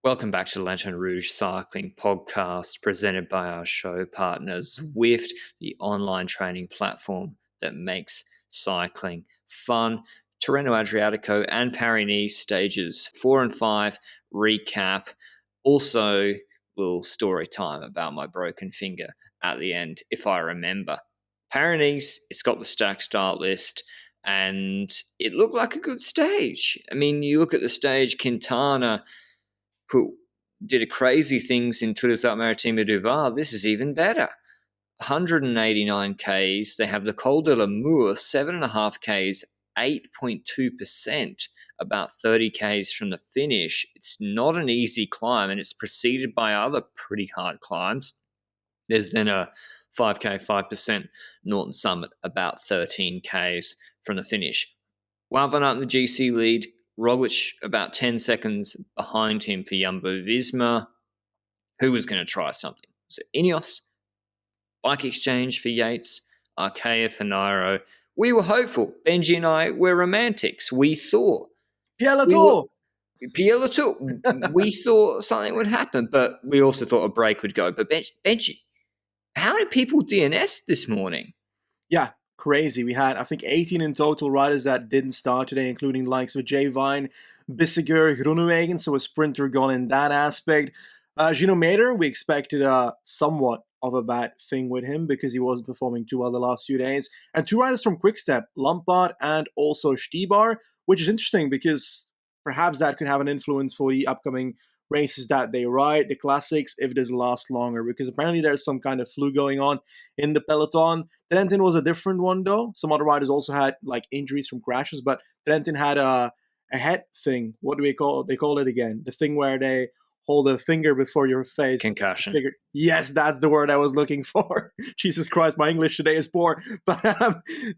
Welcome back to the Lanterne Rouge Cycling Podcast, presented by our show partner Zwift, the online training platform that makes cycling fun. Tirreno Adriatico and Paris-Nice stages 4 and 5 recap. Also, little story time about my broken finger at the end, if I remember. Paris-Nice, it's got the stack start list, and it looked like a good stage. I mean, you look at the stage, Quintana did a crazy things in Tour des Alpes-Maritimes du Var. This is even better. 189 Ks. They have the Col de l'Amour, 7.5 Ks, 8.2%, about 30 Ks from the finish. It's not an easy climb, and it's preceded by other pretty hard climbs. There's then a 5K, 5% Norton Summit, about 13 Ks from the finish. Wout van Aert in the GC lead. Roglič about 10 seconds behind him for Jumbo-Visma. Who was going to try something? Was it Ineos? Bike Exchange for Yates? Arkéa for Nairo? We were hopeful. Benji and I were romantics. We thought. Peloton! We thought something would happen, but we also thought a break would go. But Benji, how many people DNS this morning? Yeah. Crazy. We had, I think, 18 in total riders that didn't start today, including the likes of Jay Vine, Bissegger, Groenewegen, so a sprinter gone in that aspect. Gino Mater, we expected somewhat of a bad thing with him because he wasn't performing too well the last few days. And two riders from Quickstep, Lampard and also Stibar, which is interesting because perhaps that could have an influence for the upcoming races that they ride, the classics, if it does last longer, because apparently there's some kind of flu going on in the Peloton. Trentin was a different one though. Some other riders also had like injuries from crashes, but Trentin had a head thing. What do they call it again? The thing where they hold a finger before your face. Concussion. Yes, that's the word I was looking for. Jesus Christ, my English today is poor. But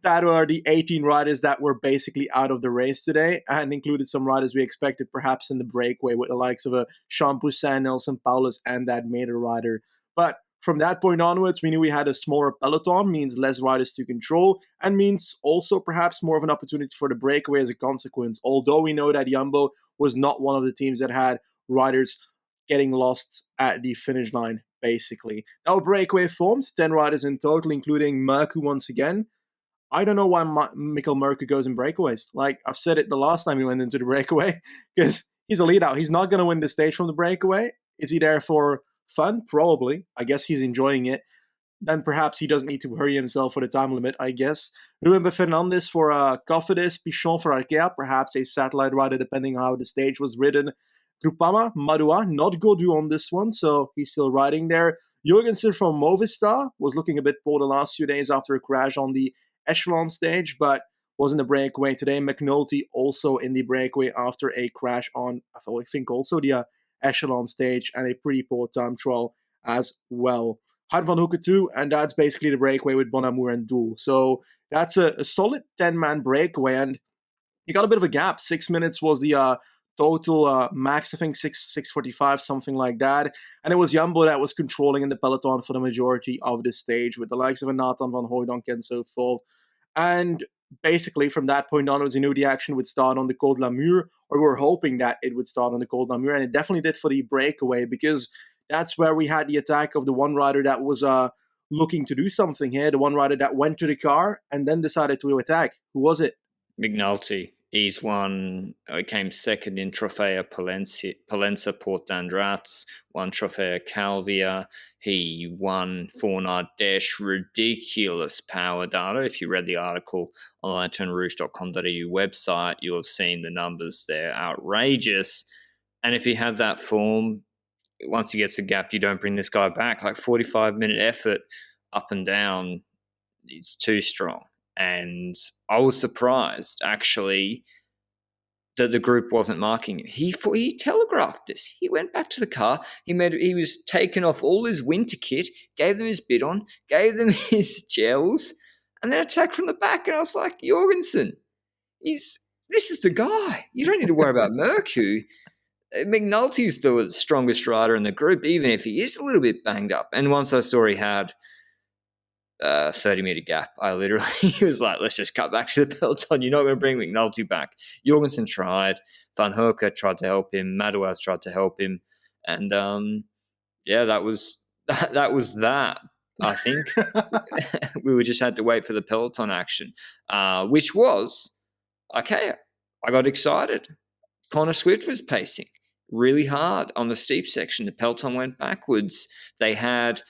that were the 18 riders that were basically out of the race today, and included some riders we expected perhaps in the breakaway with the likes of a Sean Poussin, Nelson Paulus, and that Mater rider. But from that point onwards, we knew we had a smaller peloton, means less riders to control, and means also perhaps more of an opportunity for the breakaway as a consequence, although we know that Jumbo was not one of the teams that had riders getting lost at the finish line, basically. Now, breakaway formed, 10 riders in total, including Murku once again. I don't know why Mikkel Murku goes in breakaways. Like, I've said it the last time he went into the breakaway, because he's a lead out. He's not going to win the stage from the breakaway. Is he there for fun? Probably. I guess he's enjoying it. Then perhaps he doesn't need to hurry himself for the time limit, I guess. Ruben Fernandez for Cofidis, Pichon for Arkéa, perhaps a satellite rider depending on how the stage was ridden. Groupama, Madua, not Godu on this one, so he's still riding there. Jorgensen from Movistar was looking a bit poor the last few days after a crash on the Echelon stage, but was in the breakaway today. McNulty also in the breakaway after a crash on, I think, also the Echelon stage, and a pretty poor time trial as well. Hein van Hoeken too, and that's basically the breakaway with Bonamour and Doel. So that's a solid 10-man breakaway, and you got a bit of a gap. 6 minutes was the total max, I think 6:45, something like that. And it was Jumbo that was controlling in the peloton for the majority of the stage, with the likes of Nathan van Hooydonk and so forth. And basically, from that point onwards, you knew the action would start on the Col de l'Amour, or we were hoping that it would start on the Col de l'Amour, and it definitely did for the breakaway, because that's where we had the attack of the one rider that was looking to do something here, the one rider that went to the car and then decided to attack. Who was it? McNulty. He's came second in Trofeo Pollença Port d'Andratx, won Trofeo Calvia. He won Fornardèche, ridiculous power data. If you read the article on the lanternerouge.com.au website, you'll have seen the numbers there, outrageous. And if he had that form, once he gets a gap, you don't bring this guy back. Like 45-minute effort up and down, it's too strong. And I was surprised, actually, that the group wasn't marking it. He telegraphed this. He went back to the car. He was taking off all his winter kit, gave them his bidon, gave them his gels, and then attacked from the back. And I was like, Jorgensen, this is the guy. You don't need to worry about Murku. McNulty's the strongest rider in the group, even if he is a little bit banged up. And once I saw he had 30-meter gap, I literally was like, let's just cut back to the peloton. You're not going to bring McNulty back. Jorgensen tried. Van Herke tried to help him. Madouas tried to help him. And, that was that. I think we would just had to wait for the Peloton action, which was Arkéa. I got excited. Connor Zwift was pacing really hard on the steep section. The Peloton went backwards. They had,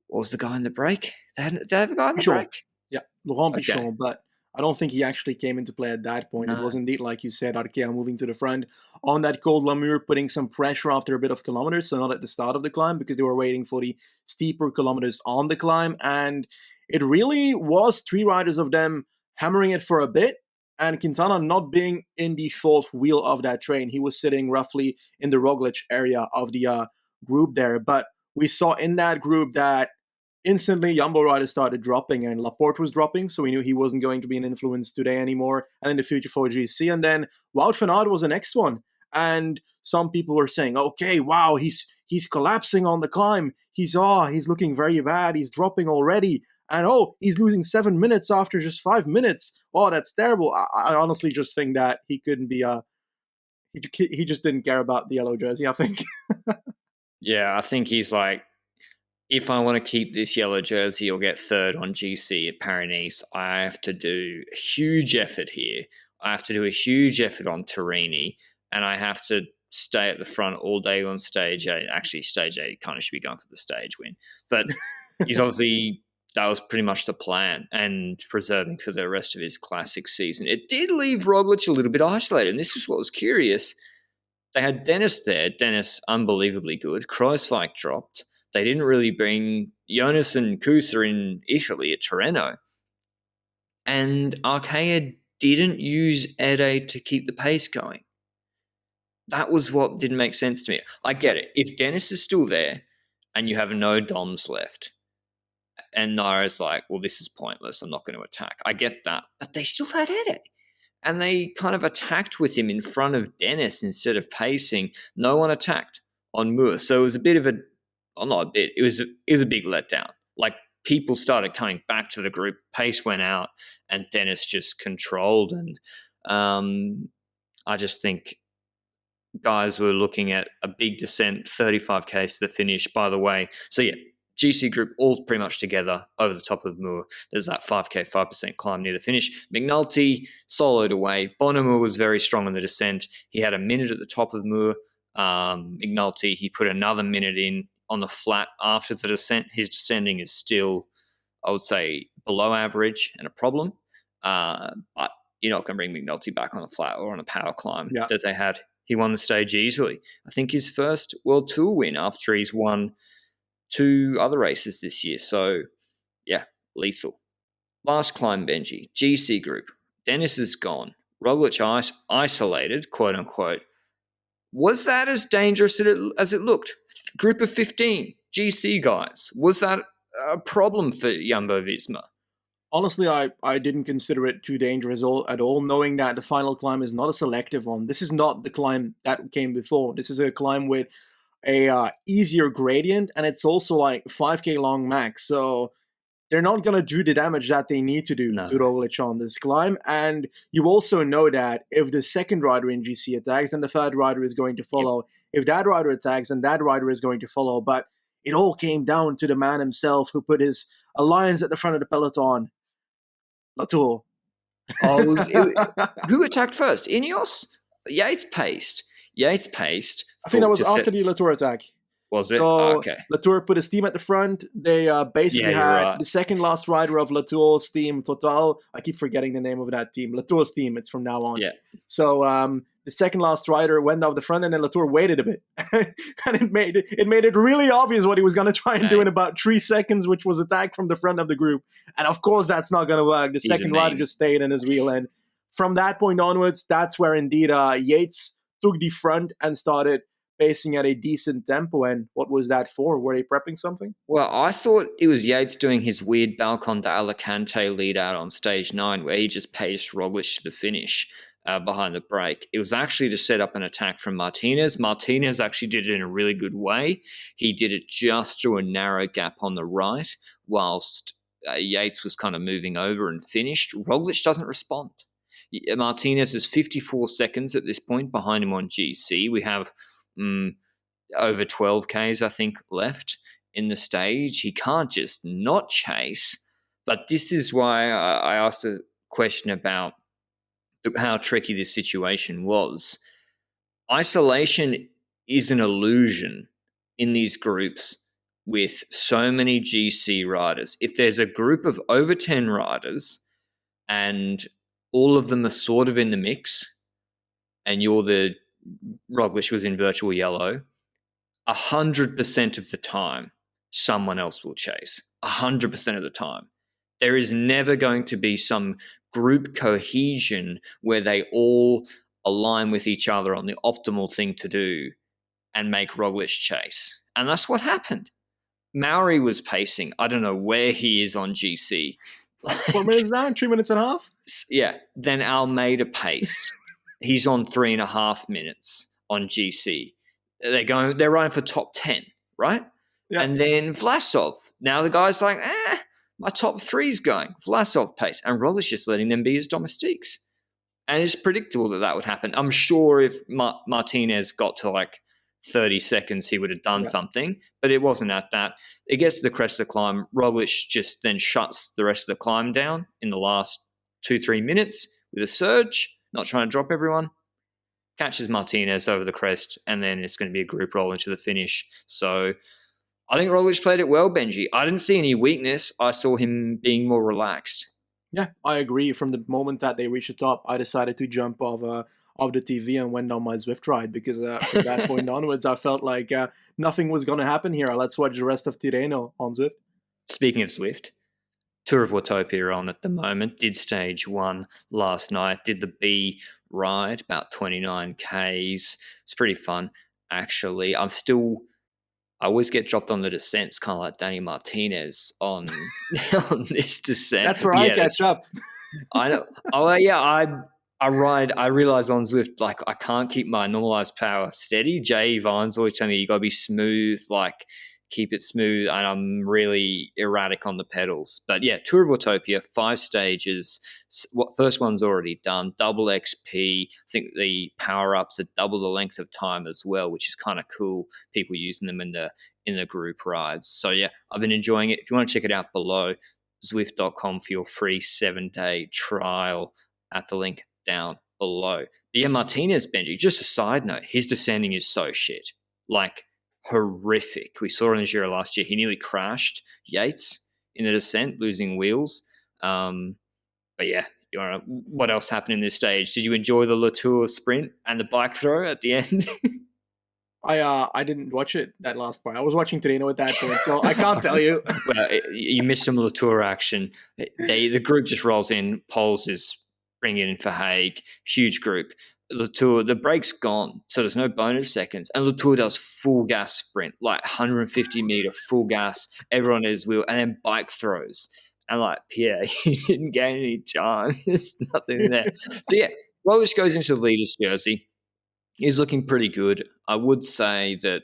what was the guy in the break? They have a guy in the break? Yeah, Laurent Pichon, but I don't think he actually came into play at that point. No. It was indeed, like you said, Arkéa moving to the front on that cold Lamure, putting some pressure after a bit of kilometers, so not at the start of the climb, because they were waiting for the steeper kilometers on the climb. And it really was 3 riders of them hammering it for a bit, and Quintana not being in the fourth wheel of that train. He was sitting roughly in the Roglič area of the group there. But we saw in that group that instantly Jumbo riders started dropping, and Laporte was dropping, so we knew he wasn't going to be an influence today anymore, and in the future for GC. And then Wout van Aert was the next one, and some people were saying, okay, wow, he's collapsing on the climb. He's looking very bad. He's dropping already. And he's losing 7 minutes after just 5 minutes. Oh, that's terrible. I honestly just think that he couldn't be he just didn't care about the yellow jersey, I think. Yeah, I think he's like, if I want to keep this yellow jersey or get third on GC at Paris-Nice, I have to do a huge effort here. I have to do a huge effort on Turini, and I have to stay at the front all day on stage 8. Actually, stage 8 kind of should be going for the stage win. But he's obviously, that was pretty much the plan, and preserving for the rest of his classic season. It did leave Roglic a little bit isolated, and this is what was curious. They had Dennis there. Dennis, unbelievably good. Kruijswijk dropped. They didn't really bring Jonas and Kusa in Italy at Tirreno. And Arkéa didn't use Ede to keep the pace going. That was what didn't make sense to me. I get it. If Dennis is still there and you have no DOMs left, and Naira's like, well, this is pointless, I'm not going to attack. I get that. But they still had Ede. And they kind of attacked with him in front of Dennis instead of pacing. No one attacked on Moore. So it was a bit of a, well, not a bit, it was a big letdown. Like, people started coming back to the group, pace went out, and Dennis just controlled. And I just think guys were looking at a big descent, 35Ks to the finish, by the way. So, yeah, GC group all pretty much together over the top of Moore. There's that 5K, 5% climb near the finish. McNulty soloed away. Bonnemoor was very strong in the descent. He had a minute at the top of Moore. McNulty, he put another minute in on the flat after the descent. His descending is still, I would say, below average and a problem. But you're not going to bring McNulty back on the flat or on a power climb that they had. He won the stage easily. I think his first World Tour win after he's won 2 other races this year. So, yeah, lethal. Last climb, Benji. GC group. Dennis is gone. Roglic isolated, quote unquote. Was that as dangerous as it looked? Group of 15 GC guys. Was that a problem for Jumbo-Visma? Honestly, I didn't consider it too dangerous at all, knowing that the final climb is not a selective one. This is not the climb that came before. This is a climb with a easier gradient, and it's also like 5K long max. So they're not going to do the damage that they need to do to Roglic on this climb. And you also know that if the second rider in GC attacks, then the third rider is going to follow. Yep. If that rider attacks, then that rider is going to follow. But it all came down to the man himself who put his alliance at the front of the peloton. Latour. Who attacked first? Ineos? Yates paced. I think that was after the Latour attack. Was it? So okay. Latour put his team at the front. They basically had the second last rider of Latour's team, Total. I keep forgetting the name of that team. Latour's team, it's from now on. Yeah. So the second last rider went off the front, and then Latour waited a bit. And it made it really obvious what he was going to try and do in about 3 seconds, which was attack from the front of the group. And of course, that's not going to work. The second rider just stayed in his wheel. And from that point onwards, that's where indeed Yates took the front and started pacing at a decent tempo. And what was that for? Were they prepping something? Well, I thought it was Yates doing his weird Balcon de Alicante lead out on stage 9, where he just paced Roglic to the finish behind the break. It was actually to set up an attack from Martinez. Martinez actually did it in a really good way. He did it just through a narrow gap on the right, whilst Yates was kind of moving over and finished. Roglic doesn't respond. Martinez is 54 seconds at this point behind him on GC. We have over 12 Ks, I think, left in the stage. He can't just not chase. But this is why I asked a question about how tricky this situation was. Isolation is an illusion in these groups with so many GC riders. If there's a group of over 10 riders and all of them are sort of in the mix, and Roglič was in virtual yellow, 100% of the time, someone else will chase. 100% of the time. There is never going to be some group cohesion where they all align with each other on the optimal thing to do and make Roglič chase. And that's what happened. Mauri was pacing. I don't know where he is on GC. 4 minutes down, 3 minutes and a half? Yeah. Then Almeida paced. He's on 3.5 minutes on GC. They're running for top 10, right? Yeah. And then Vlasov. Now the guy's like, my top 3's going. Vlasov pace. And Roglič just letting them be his domestiques. And it's predictable that would happen. I'm sure if Martinez got to like 30 seconds, he would have done something, but it wasn't at that. It gets to the crest of the climb. Roglič just then shuts the rest of the climb down in the last 2-3 minutes with a surge, not trying to drop everyone. Catches Martinez over the crest, and then it's going to be a group roll into the finish. So I think Roglič played it well, Benji. I didn't see any weakness. I saw him being more relaxed. Yeah, I agree. From the moment that they reached the top, I decided to jump off the TV and went on my Zwift ride because from that point onwards, I felt like nothing was going to happen here. Let's watch the rest of Tirreno on Zwift. Speaking of Zwift, Tour of Watopia on at the moment. Did stage 1 last night. Did the B ride, about 29 Ks. It's pretty fun, actually. I always get dropped on the descents, kind of like Danny Martinez on this descent. That's where I catch up. I know. Oh yeah, I ride. I realize on Zwift, like I can't keep my normalized power steady. Jay Vine's always telling me you got to be smooth, like keep it smooth, and I'm really erratic on the pedals. But yeah, Tour of Watopia, 5 stages. First one's already done. Double XP. I think the power ups are double the length of time as well, which is kind of cool. People using them in the group rides. So yeah, I've been enjoying it. If you want to check it out below, Zwift.com for your free 7-day trial at the link down below. But yeah, Martinez, Benji, just a side note, his descending is so shit. Like, horrific. We saw in the Giro last year, he nearly crashed Yates in the descent, losing wheels. But yeah, what else happened in this stage? Did you enjoy the Latour sprint and the bike throw at the end? I didn't watch it, that last part. I was watching Tirreno at that point, so I can't tell you. Well, you missed some Latour action. The group just rolls in. Poles is bringing in for Haig. Huge group. Latour, the break's gone, so there's no bonus seconds. And Latour does full gas sprint, like 150 meter full gas, everyone at his wheel, and then bike throws. And like, Pierre, you didn't gain any time. There's nothing there. So yeah, Roglič goes into the leader's jersey. He's looking pretty good. I would say that,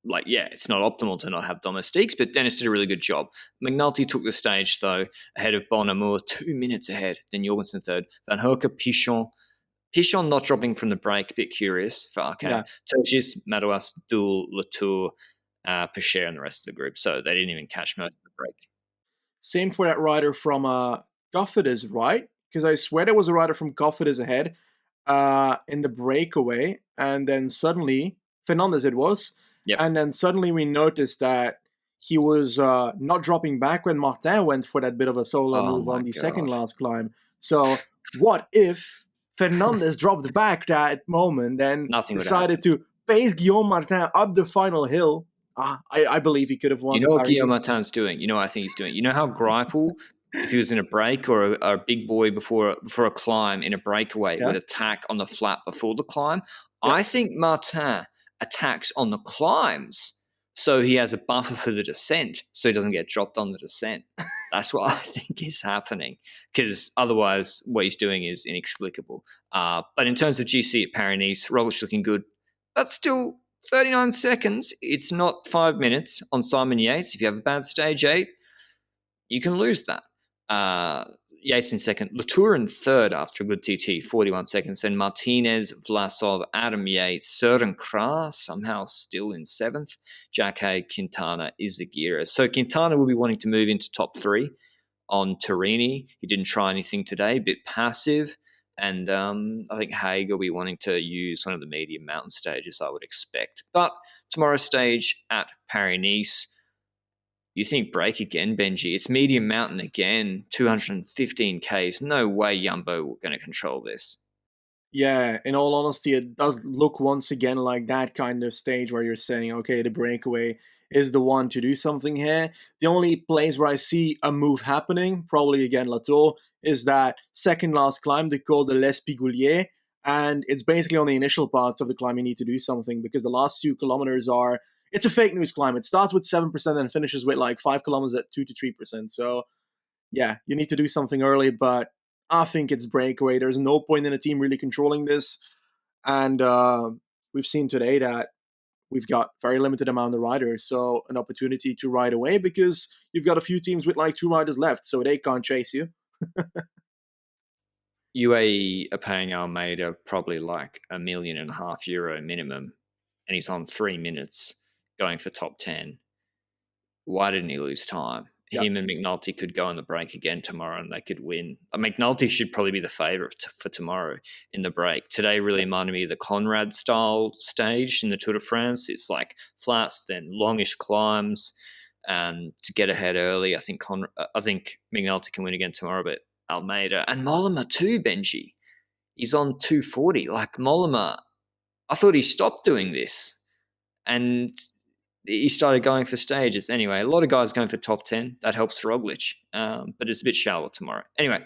like, yeah, it's not optimal to not have domestiques, but Dennis did a really good job. McNulty took the stage, though, ahead of Bonnamour, 2 minutes ahead, then Jorgensen third. Van Herke, Pichon not dropping from the break, a bit curious for Arkéa. Yeah. Turgis, Madouas, Doul, Latour, Pecher, and the rest of the group. So they didn't even catch most of the break. Same for that rider from Cofidis, right? Because I swear there was a rider from Cofidis ahead in the breakaway. And then suddenly, Fernandez it was. Yep. And then suddenly we noticed that he was not dropping back when Martin went for that bit of a solo move on the second last climb. So what if Fernandez dropped back that moment and decided to pace Guillaume Martin up the final hill? I believe he could have won. You know what Guillaume Martin's doing? You know what I think he's doing? You know how Greipel, if he was in a break or a big boy before a climb in a breakaway, would attack on the flat before the climb? Yeah. I think Martin attacks on the climbs so he has a buffer for the descent so he doesn't get dropped on the descent. That's what I think is happening, because otherwise what he's doing is inexplicable. But in terms of GC at Paris-Nice, Roglič looking good. That's still 39 seconds. It's not 5 minutes on Simon Yates. If you have a bad stage 8, you can lose that. Yates in second, Latour in third after a good TT, 41 seconds. Then Martinez, Vlasov, Adam Yates, Søren Kragh somehow still in seventh. Jacquet, Quintana, Izagirre. So Quintana will be wanting to move into top three on Turini. He didn't try anything today, a bit passive. And I think Haig will be wanting to use one of the medium mountain stages, I would expect. But tomorrow's stage at Paris-Nice, you think break again, Benji? It's medium mountain again, 215 Ks. No way Jumbo are going to control this. Yeah, in all honesty, it does look once again like that kind of stage where you're saying, okay, the breakaway is the one to do something here. The only place where I see a move happening, probably again Latour, is that second last climb, the Col de l'Espigulier. And it's basically on the initial parts of the climb you need to do something, because the last 2 kilometers are, it's a fake news climb. It starts with 7% and finishes with like 5 kilometers at 2 to 3%. So yeah, you need to do something early, but I think it's breakaway. There's no point in the team really controlling this. And we've seen today that we've got very limited amount of riders, so an opportunity to ride away, because you've got a few teams with like 2 riders left, so they can't chase you. UAE are paying Almeida probably like €1.5 million minimum, and he's on 3 minutes going for top 10. Why didn't he lose time? Yep. Him and McNulty could go on the break again tomorrow and they could win. McNulty should probably be the favourite for tomorrow in the break. Today really reminded me of the Conrad-style stage in the Tour de France. It's like flats, then longish climbs, and to get ahead early. I think McNulty can win again tomorrow, but Almeida and Mollema too, Benji. He's on 240. Like Mollema, I thought he stopped doing this, and he started going for stages. Anyway, a lot of guys going for top 10. That helps Roglic, but it's a bit shallow tomorrow. Anyway,